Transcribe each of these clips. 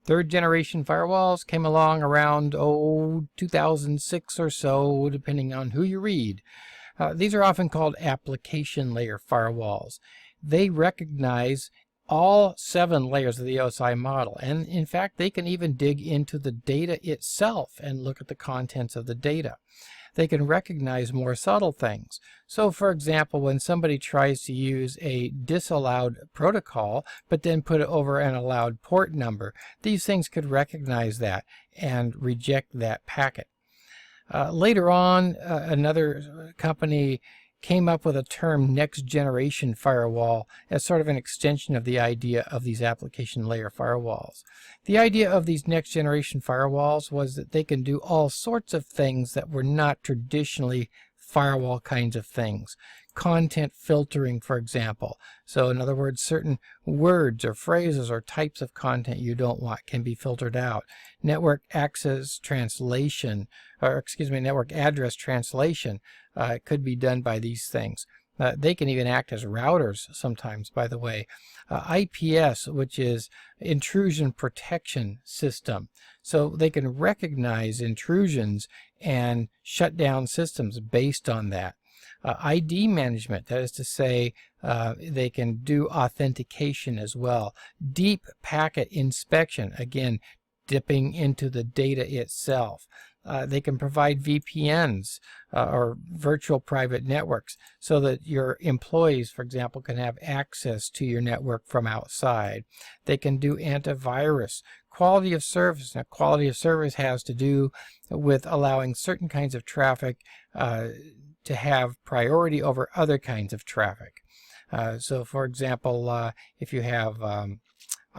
Third generation firewalls came along around 2006 or so, depending on who you read. These are often called application layer firewalls. They recognize all 7 layers of the OSI model, and in fact they can even dig into the data itself and look at the contents of the data. They can recognize more subtle things. So for example, when somebody tries to use a disallowed protocol but then put it over an allowed port number, these things could recognize that and reject that packet. Later on, another company came up with a term next generation firewall as sort of an extension of the idea of these application layer firewalls. The idea of these next generation firewalls was that they can do all sorts of things that were not traditionally firewall kinds of things. Content filtering, for example. So in other words, certain words or phrases or types of content you don't want can be filtered out. Network access translation, or excuse me, network address translation could be done by these things. They can even act as routers sometimes, by the way. IPS, which is intrusion protection system. So they can recognize intrusions and shut down systems based on that. ID management, that is to say, they can do authentication as well. Deep packet inspection, again, dipping into the data itself. They can provide VPNs or virtual private networks so that your employees, for example, can have access to your network from outside. They can do antivirus. Quality of service. Now, quality of service has to do with allowing certain kinds of traffic to have priority over other kinds of traffic. So, for example, if you have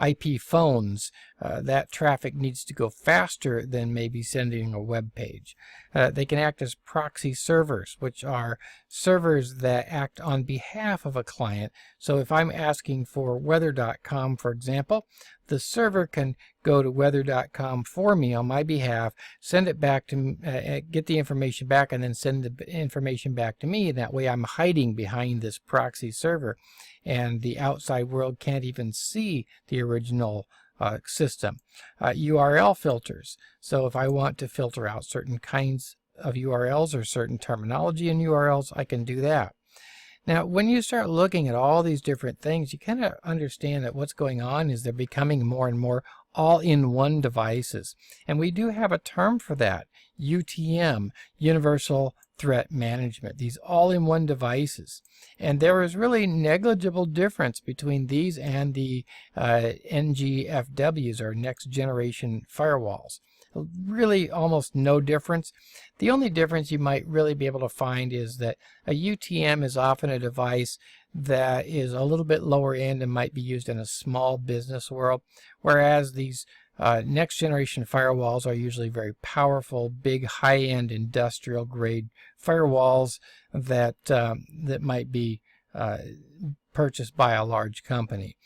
IP phones, that traffic needs to go faster than maybe sending a web page. They can act as proxy servers, which are servers that act on behalf of a client. So if I'm asking for weather.com, for example, the server can go to weather.com for me on my behalf, send it back to get the information back, and then send the information back to me. That way I'm hiding behind this proxy server, and the outside world can't even see the original system. URL filters. So if I want to filter out certain kinds of URLs or certain terminology in URLs, I can do that. Now, when you start looking at all these different things, you kind of understand that what's going on is they're becoming more and more all-in-one devices. And we do have a term for that, UTM, Universal Threat Management, these all-in-one devices. And there is really negligible difference between these and the NGFWs, or next generation firewalls. Really almost no difference. The only difference you might really be able to find is that a UTM is often a device that is a little bit lower end and might be used in a small business world, whereas these next generation firewalls are usually very powerful, big, high-end industrial grade firewalls that that might be purchased by a large company.